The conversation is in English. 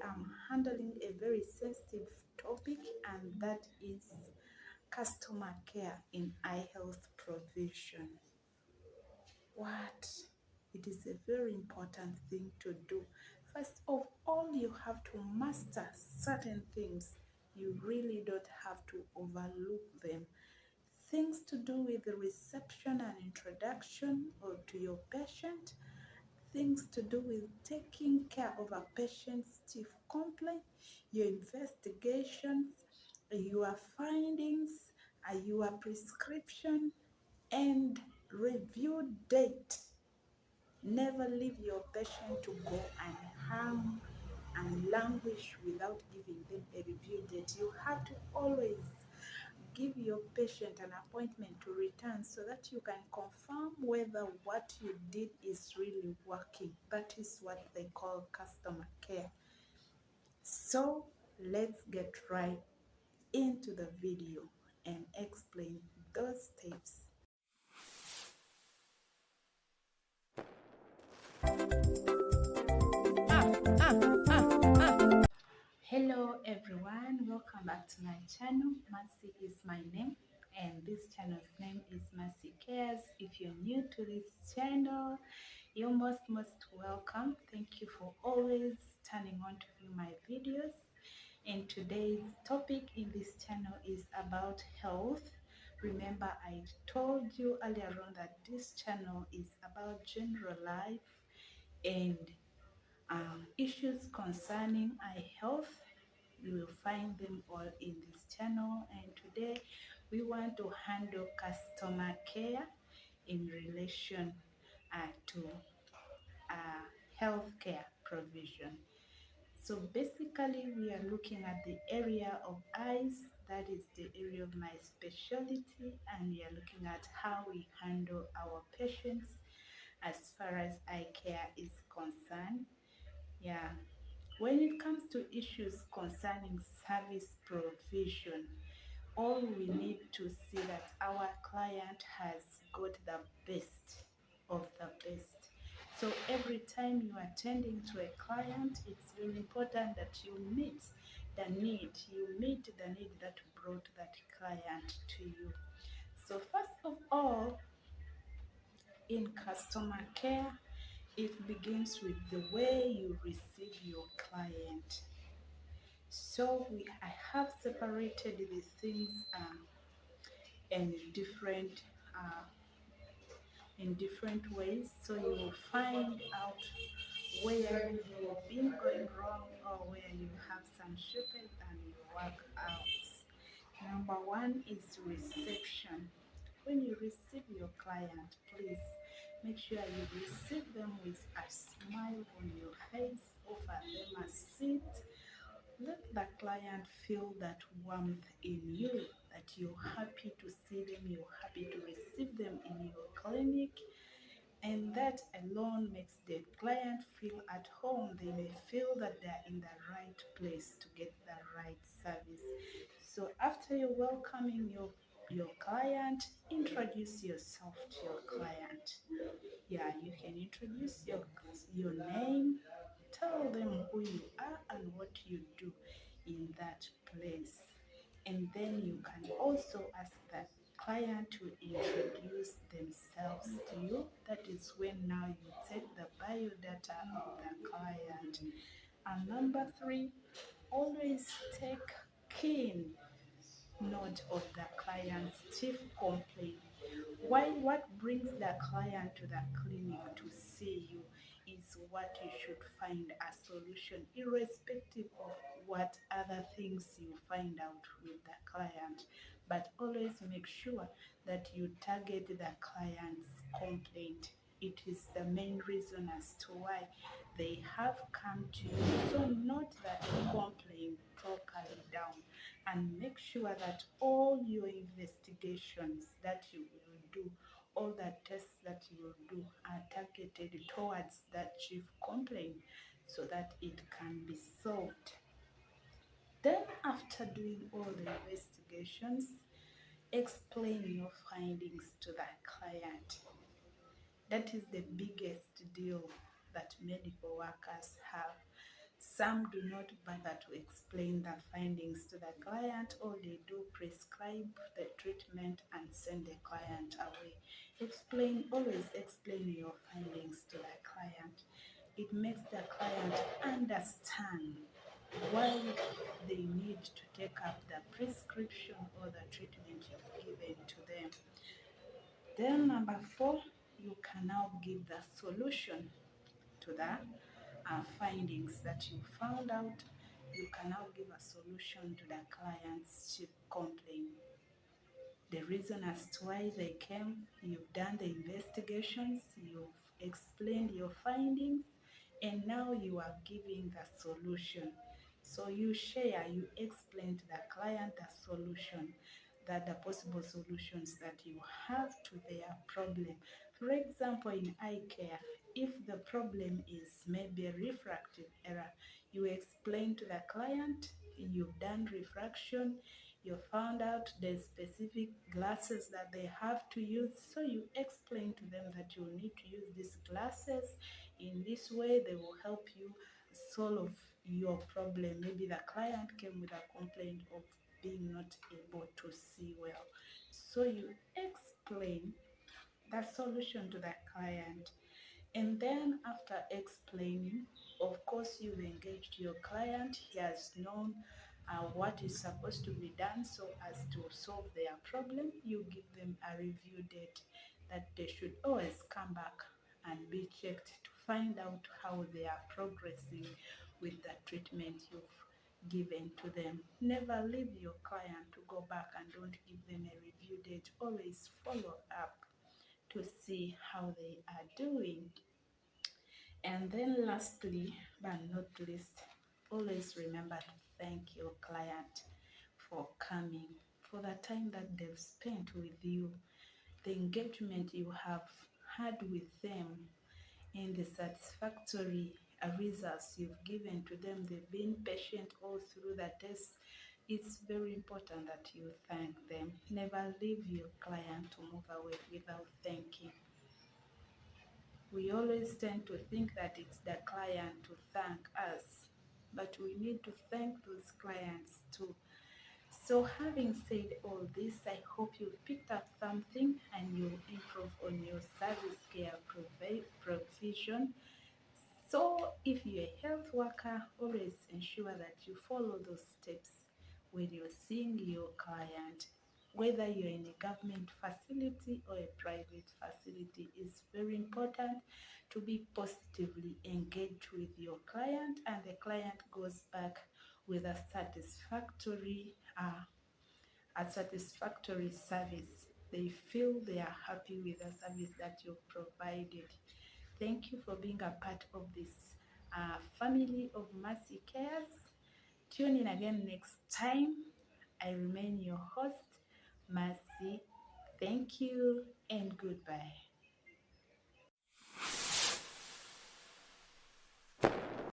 I'm handling a very sensitive topic, and that is customer care in eye health provision. What? It is a very important thing to do. First of all, you have to master certain things. You really don't have to overlook them. Things to do with the reception and introduction or to your patient, things to do with taking care of a patient's chief complaint, your investigations, your findings, your prescription, and review date. Never leave your patient to go and hang and languish without giving them a review date. You have to always give your patient an appointment to return so that you can confirm whether what you did is really working. That is what they call customer care. So let's get right into the video and explain those steps. Hello everyone, welcome back to my channel. Mercy is my name, and this channel's name is Mercy Cares. If you're new to this channel, you're most welcome. Thank you for always turning on to view my videos. And today's topic in this channel is about health. Remember, I told you earlier on that this channel is about general life and issues concerning eye health. You will find them all in this channel, and today we want to handle customer care in relation to healthcare provision. So basically we are looking at the area of eyes. That is the area of my specialty, and we are looking at how we handle our patients as far as eye care is concerned. Yeah, when it comes to issues concerning service provision, all we need to see that our client has got the best of the best. So every time you are attending to a client, it's really important that you meet the need. You meet the need that brought that client to you. So first of all, in customer care, it begins with the way you receive your client. So I have separated the things in different uh, ways, so you will find out where you've been going wrong or where you have some slippage and you work out. Number one is reception. When you receive your client, please make sure you receive them with a smile on your face, offer them a seat. Let the client feel that warmth in you, that you're happy to see them, you're happy to receive them in your clinic, and that alone makes the client feel at home. They may feel that they're in the right place to get the right service. So after you're welcoming your client, introduce yourself to your client. Yeah, you can introduce your name, tell them who you are and what you do in that place. And then you can also ask the client to introduce themselves to you. That is when now you take the biodata of the client. And number three, always take keen note of the client's chief complaint. What brings the client to the clinic to see you is what you should find a solution, irrespective of what other things you find out with the client. But always make sure that you target the client's complaint. It is the main reason as to why they have come to you. So note that complaint properly down and make sure that all your investigations that you will do, all the tests that you will do are targeted towards that chief complaint so that it can be solved. Then after doing all the investigations, explain your findings to the client. That is the biggest deal that medical workers have. Some do not bother to explain the findings to the client. All they do prescribe the treatment and send the client away. Always explain your findings to the client. It makes the client understand why they need to take up the prescription or the treatment you've given to them. Then number 4, you can now give the solution to the findings that you found out. You can now give a solution to the client's complaint. The reason as to why they came, you've done the investigations, you've explained your findings, and now you are giving the solution. So you explain to the client the solution, that the possible solutions that you have to their problem. For example, in eye care, if the problem is maybe a refractive error, you explain to the client, you've done refraction, you found out the specific glasses that they have to use, so you explain to them that you need to use these glasses. In this way, they will help you solve your problem. Maybe the client came with a complaint of being not able to see well. So you explain the solution to the client. And then after explaining, of course, you've engaged your client. He has known what is supposed to be done so as to solve their problem. You give them a review date that they should always come back and be checked to find out how they are progressing with the treatment you've given to them. Never leave your client to go back and don't give them a review date. Always follow up to see how they are doing. And then lastly, but not least, always remember to thank your client for coming, for the time that they've spent with you, the engagement you have had with them, and the satisfactory results you've given to them. They've been patient all through the test. It's very important that you thank them. Never leave your client to move away without thanking. We always tend to think that it's the client to thank us, but we need to thank those clients too. So having said all this, I hope you picked up something and you improve on your service care provision. So if you're a health worker, always ensure that you follow those steps when you're seeing your client. Whether you're in a government facility or a private facility, it's very important to be positively engaged with your client, and the client goes back with a satisfactory service. They feel they are happy with the service that you've provided. Thank you for being a part of this family of Mercy Cares. Tune in again next time. I remain your host, Mercy. Thank you and goodbye.